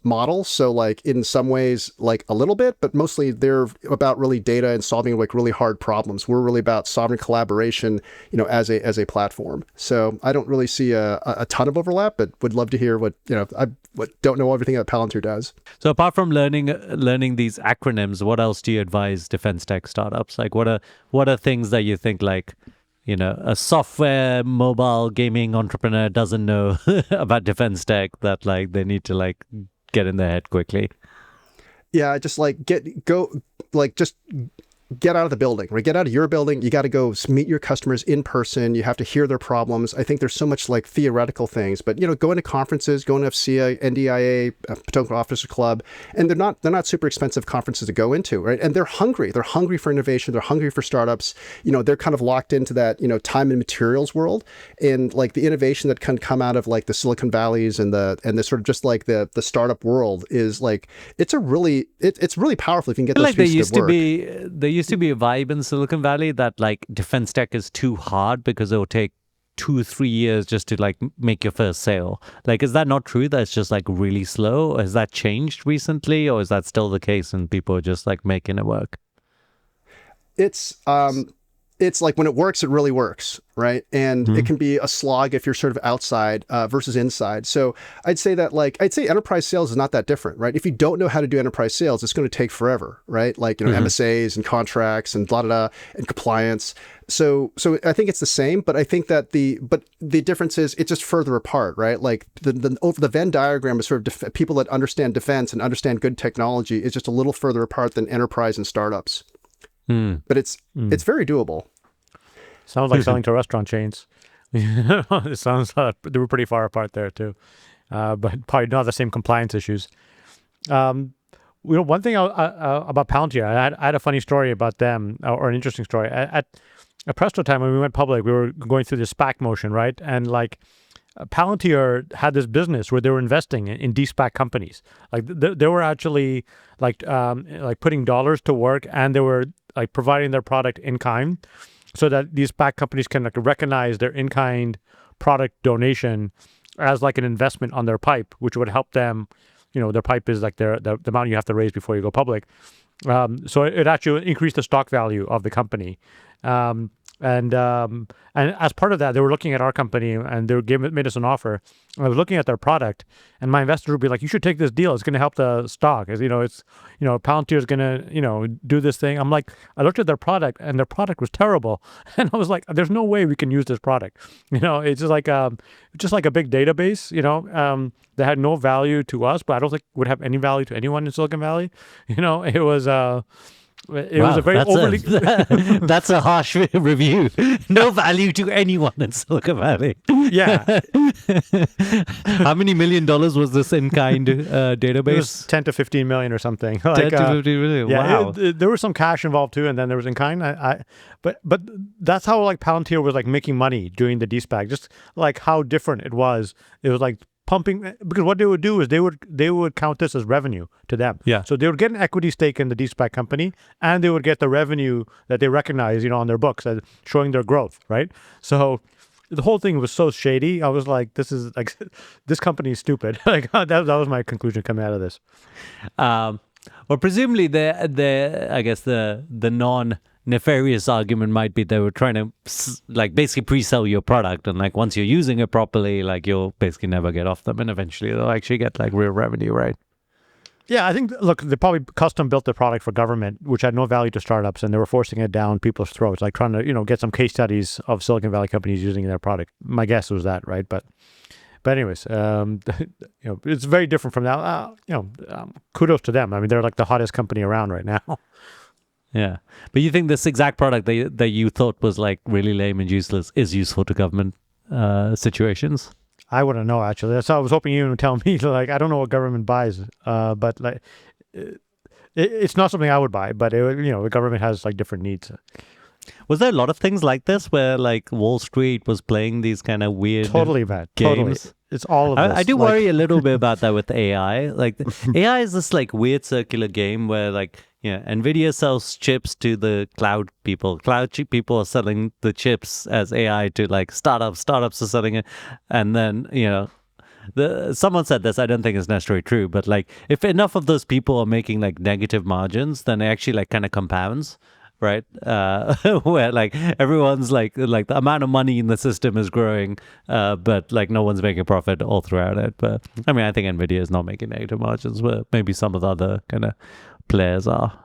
model. So like in some ways, like a little bit, but mostly they're about really data and solving like really hard problems. We're really about sovereign collaboration, as a platform. So I don't really see a ton of overlap, but would love to hear what, I don't know everything that Palantir does. So apart from learning these acronyms, what else do you advise defense tech startups? Like what are things that you think like, a software mobile gaming entrepreneur doesn't know about defense tech that like they need to like get in their head quickly? Yeah, just like get out of the building, right? Get out of your building. You got to go meet your customers in person. You have to hear their problems. I think there's so much like theoretical things, but go into conferences, go into FCA, NDIA, Potomac Officer Club, and they're not super expensive conferences to go into, right? And they're hungry. They're hungry for innovation. They're hungry for startups. They're kind of locked into that, time and materials world, and like the innovation that can come out of like the Silicon Valleys and the sort of just like the startup world is like it's really powerful if you can get those like pieces to work. There used to be a vibe in Silicon Valley that like defense tech is too hard because it will take 2-3 years just to like make your first sale. Like, is that not true? That's just like really slow? Has that changed recently, or is that still the case and people are just like making it work? It's like when it works, it really works, right? And it can be a slog if you're sort of outside versus inside. So I'd say enterprise sales is not that different, right? If you don't know how to do enterprise sales, it's going to take forever, right? Like, MSAs and contracts and and compliance. So I think it's the same, but I think that the difference is it's just further apart, right? Like the Venn diagram is sort of people that understand defense and understand good technology is just a little further apart than enterprise and startups. But it's very doable. Sounds like selling to restaurant chains. It sounds like they were pretty far apart there too, but probably not the same compliance issues. One thing about Palantir, I had a funny story about them, or an interesting story. At Presto time when we went public, we were going through this SPAC motion, right? And like Palantir had this business where they were investing in de-SPAC companies. Like they were actually like putting dollars to work, and they were like providing their product in kind, so that these SPAC companies can like recognize their in-kind product donation as like an investment on their pipe, which would help them. Their pipe is like the amount you have to raise before you go public. So it actually increased the stock value of the company. And as part of that, they were looking at our company and they made us an offer. I was looking at their product, and my investor would be like, "You should take this deal. It's going to help the stock. Palantir is going to do this thing." I'm like, I looked at their product, and their product was terrible, and I was like, "There's no way we can use this product. It's just like a big database. That had no value to us, but I don't think would have any value to anyone in Silicon Valley. It was." It was a very overly. That's a harsh review. No value to anyone in Silicon Valley. Yeah. How many $1 million was this in-kind database? It was 10 to 15 million or something. 10 to 15 million. Yeah, Wow. there was some cash involved too, and then there was in kind. But that's how like Palantir was like making money doing the de-SPAC. Just like how different it was. It was like pumping, because what they would do is they would count this as revenue to them. Yeah. So they would get an equity stake in the de-SPAC company, and they would get the revenue that they recognize, on their books as showing their growth, right? So the whole thing was so shady. I was like, this company is stupid. Like that was my conclusion coming out of this. Well, presumably I guess the non-nefarious argument might be they were trying to like basically pre-sell your product, and like once you're using it properly, like you'll basically never get off them, and eventually they'll actually get like real revenue, right? Yeah, I think, look, they probably custom built the product for government, which had no value to startups, and they were forcing it down people's throats, like trying to, get some case studies of Silicon Valley companies using their product. My guess was that, right? But anyways, it's very different from that. Kudos to them. I mean, they're like the hottest company around right now. Yeah. But you think this exact product that you thought was like really lame and useless is useful to government situations? I wouldn't know, actually. That's how I was hoping you would tell me. Like, I don't know what government buys, but like, it's not something I would buy. But the government has like different needs. Was there a lot of things like this where like Wall Street was playing these kind of weird totally bad games? Totally. It's all of this. I do worry a little bit about that with AI. Like AI is this like weird circular game where like Nvidia sells chips to the cloud people. People are selling the chips as AI to like startups. Startups are selling it, and then someone said this. I don't think it's necessarily true, but like if enough of those people are making like negative margins, then it actually like kind of compounds. Right, where like everyone's like the amount of money in the system is growing, but like no one's making profit all throughout it. But I mean, I think Nvidia is not making negative margins, but maybe some of the other kind of players are.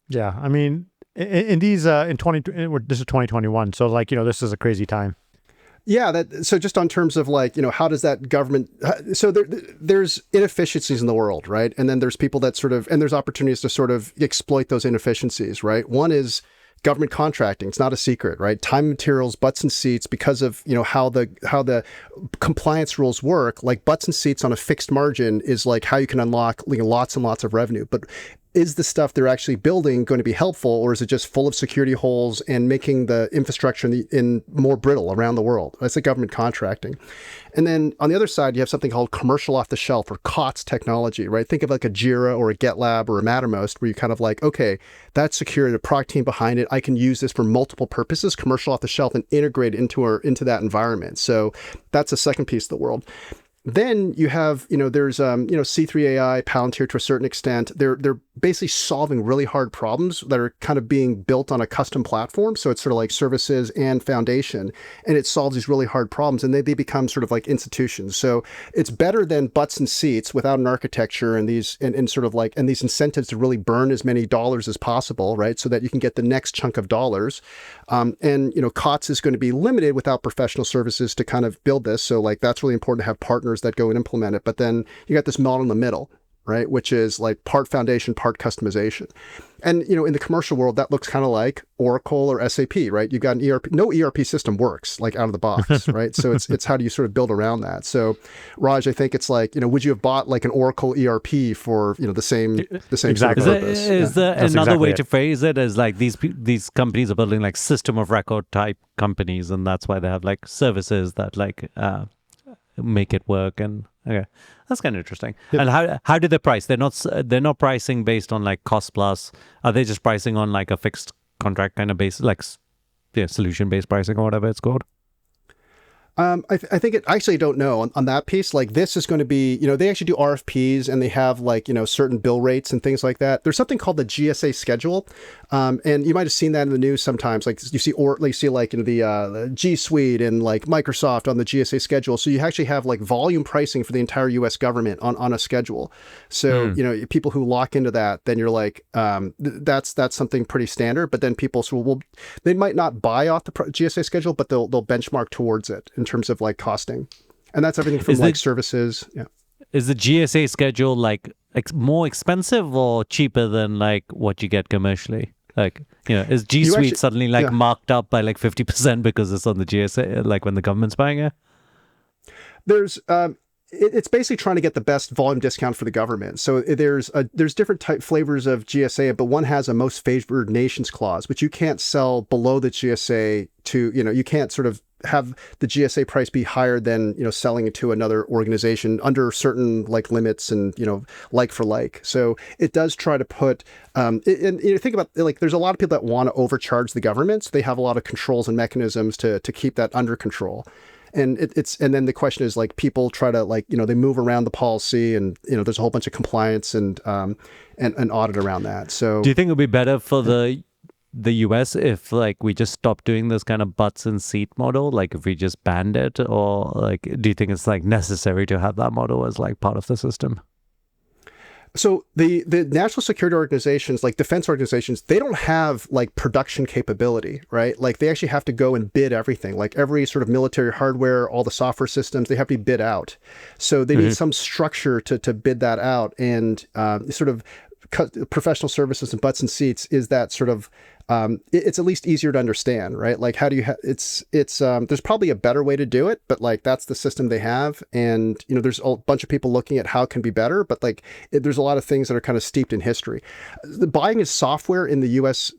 Yeah, I mean, in these this is 2021, so like this is a crazy time. Yeah, so just on terms of like, how does that government, so there's inefficiencies in the world, right? And then there's people that and there's opportunities to sort of exploit those inefficiencies, right? One is government contracting. It's not a secret, right? Time and materials, butts and seats, because of, how the compliance rules work, like butts and seats on a fixed margin is like how you can unlock lots and lots of revenue. But is the stuff they're actually building going to be helpful, or is it just full of security holes and making the infrastructure in more brittle around the world? That's the government contracting. And then on the other side, you have something called commercial off the shelf or COTS technology, right? Think of like a Jira or a GitLab or a Mattermost, where you kind of like, okay, that's secure, the product team behind it. I can use this for multiple purposes, commercial off the shelf, and integrate into that environment. So that's the second piece of the world. Then you have, there's, C3 AI, Palantir to a certain extent. They're basically solving really hard problems that are kind of being built on a custom platform. So it's sort of like services and foundation, and it solves these really hard problems, and they become sort of like institutions. So it's better than butts and seats without an architecture and these incentives to really burn as many dollars as possible, right? So that you can get the next chunk of dollars. COTS is going to be limited without professional services to kind of build this. So like that's really important to have partners that go and implement it. But then you got this model in the middle, right? Which is like part foundation, part customization. And, in the commercial world, that looks kind of like Oracle or SAP, right? You've got an ERP, no ERP system works like out of the box, right? So it's how do you sort of build around that? So Raj, I think it's like, would you have bought like an Oracle ERP for, the same exactly. sort of purpose? Is there another exactly way it. to phrase it as like these companies are building like system of record type companies, and that's why they have like services that like make it work? And okay, that's kind of interesting. Yep. And how do they price? They're not pricing based on like cost plus. Are they just pricing on like a fixed contract kind of basis, like solution based pricing or whatever it's called? I think I actually don't know on that piece. Like this is going to be, they actually do RFPs and they have like, certain bill rates and things like that. There's something called the GSA schedule. And you might have seen that in the news sometimes, like you see like the G Suite and like Microsoft on the GSA schedule. So you actually have like volume pricing for the entire US government on a schedule. So, people who lock into that, then you're like, that's something pretty standard. But then people they might not buy off the GSA schedule, but they'll benchmark towards it in terms of like costing. And that's everything from services. Yeah. Is the GSA schedule like more expensive or cheaper than like what you get commercially? Like, is G You Suite actually- suddenly like yeah. marked up by like 50% because it's on the GSA, like when the government's buying it? There's it's basically trying to get the best volume discount for the government. So there's different type flavors of GSA, but one has a most favored nations clause, which you can't sell below the GSA to, you can't sort of have the GSA price be higher than, selling it to another organization under certain like limits and, like for like. So it does try to put, and think about like, there's a lot of people that want to overcharge the government. So they have a lot of controls and mechanisms to keep that under control. And and then the question is like people try to like, they move around the policy and, there's a whole bunch of compliance and audit around that. So do you think it would be better for the US if like we just stopped doing this kind of butts and seat model? Like if we just banned it, or like, do you think it's like necessary to have that model as like part of the system? So the national security organizations, like defense organizations, they don't have like production capability, right? Like they actually have to go and bid everything, like every sort of military hardware, all the software systems, they have to be bid out. So they need some structure to bid that out. And sort of professional services and butts and seats is that sort of, it's at least easier to understand, right? Like how do you it's there's probably a better way to do it, but like that's the system they have. And, there's a bunch of people looking at how it can be better, but like there's a lot of things that are kind of steeped in history. The buying of software in the US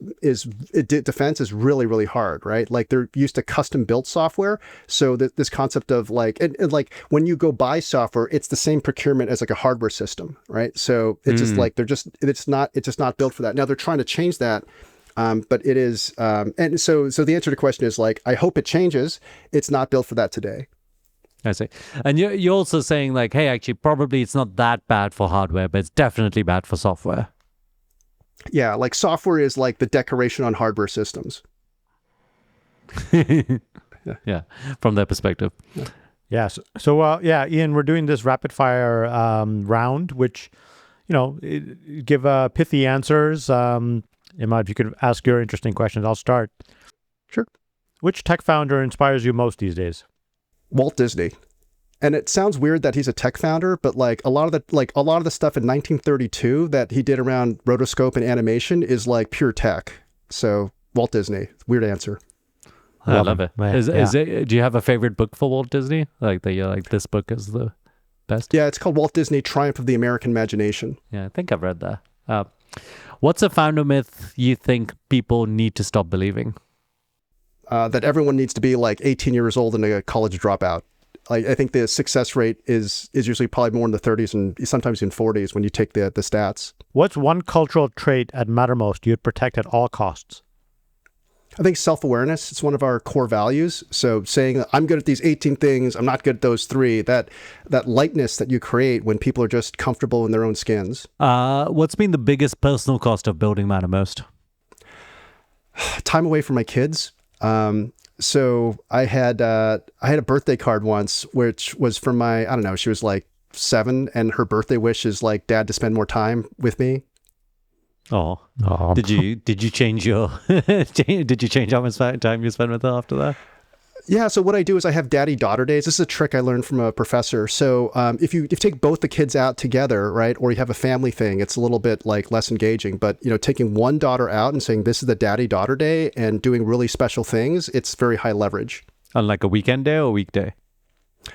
defense is really, really hard, right? Like they're used to custom built software. So this concept of like, and like when you go buy software, it's the same procurement as like a hardware system, right? So it's just like, it's just not built for that. Now they're trying to change that. But it is, and so the answer to the question is like, I hope it changes. It's not built for that today. I see. And you're also saying like, hey, actually, probably it's not that bad for hardware, but it's definitely bad for software. Yeah, like software is like the decoration on hardware systems. Yeah, from their perspective. Yes. So, Ian, we're doing this rapid fire round, which, give pithy answers. Emma, if you could ask your interesting questions, I'll start. Sure. Which tech founder inspires you most these days? Walt Disney. And it sounds weird that he's a tech founder, but like a lot of the stuff in 1932 that he did around rotoscope and animation is like pure tech. So Walt Disney. Weird answer. I love it. Yeah. Do you have a favorite book for Walt Disney? Like that you're like, this book is the best? Yeah, it's called Walt Disney, Triumph of the American Imagination. Yeah, I think I've read that. What's a founder myth you think people need to stop believing? That everyone needs to be like 18 years old and a college dropout. I think the success rate is usually probably more in the 30s and sometimes in 40s when you take the stats. What's one cultural trait at Mattermost you'd protect at all costs? I think self-awareness, it's one of our core values. So saying I'm good at these 18 things, I'm not good at those 3, that lightness that you create when people are just comfortable in their own skins. What's been the biggest personal cost of building Mattermost? Time away from my kids. So I had a birthday card once, which was from my, I don't know, she was like 7 and her birthday wish is like dad to spend more time with me. Oh, did you change your did you change how much time you spend with her after that? Yeah, so what I do is I have daddy-daughter days. This is a trick I learned from a professor. So if you take both the kids out together, right, or you have a family thing, it's a little bit like less engaging. But taking one daughter out and saying this is the daddy-daughter day and doing really special things, it's very high leverage. On like a weekend day or a weekday?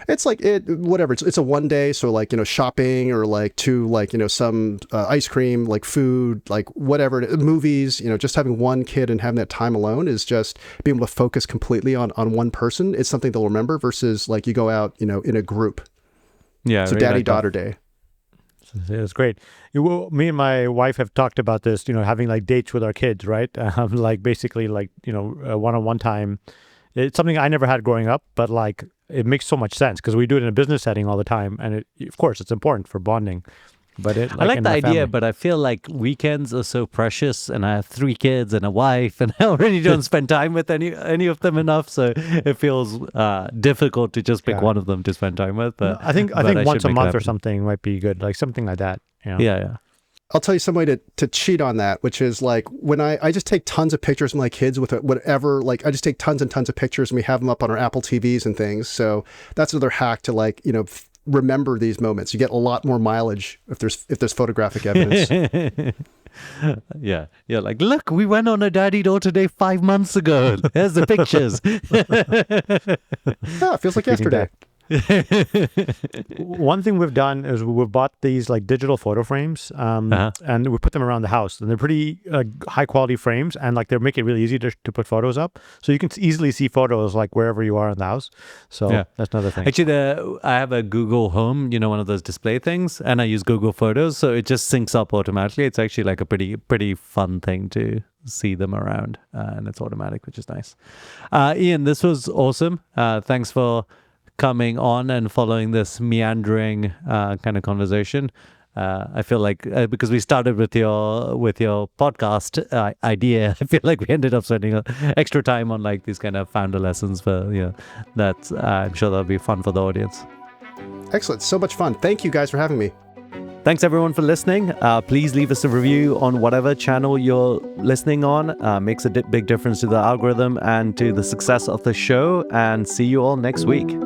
It's like whatever. It's a one day. So like, shopping or like to like, some ice cream, like food, like whatever, movies, just having one kid and having that time alone is just being able to focus completely on one person. It's something they'll remember versus like you go out, in a group. Yeah. So daddy-daughter day. It's great. Me and my wife have talked about this, having like dates with our kids, right? Like basically like, one-on-one time. It's something I never had growing up, but like it makes so much sense because we do it in a business setting all the time. And of course, it's important for bonding. But I like the idea, but I feel like weekends are so precious, and I have 3 kids and a wife, and I already don't spend time with any of them enough. So it feels difficult to just pick one of them to spend time with. But I think once a month or something might be good, like something like that. Yeah. I'll tell you some way to cheat on that, which is like when I just take tons of pictures of my kids with whatever, like I just take tons and tons of pictures and we have them up on our Apple TVs and things. So that's another hack to like, remember these moments. You get a lot more mileage if there's photographic evidence. Yeah. You're like, look, we went on a daddy-daughter day 5 months ago. There's the pictures. Yeah, it feels like yesterday. One thing we've done is we've bought these like digital photo frames, and we put them around the house. And they're pretty high quality frames, and like they make it really easy to put photos up. So you can easily see photos like wherever you are in the house. So that's another thing. Actually, I have a Google Home, one of those display things, and I use Google Photos, so it just syncs up automatically. It's actually like a pretty fun thing to see them around, and it's automatic, which is nice. Ian, this was awesome. Thanks for coming on and following this meandering kind of conversation. I feel like because we started with your podcast idea, I feel like we ended up spending extra time on like these kind of founder lessons for that. I'm sure that'll be fun for the audience. Excellent, so much fun. Thank you guys for having me. Thanks everyone for listening. Please leave us a review on whatever channel you're listening on. Makes a big difference to the algorithm and to the success of the show. And see you all next week.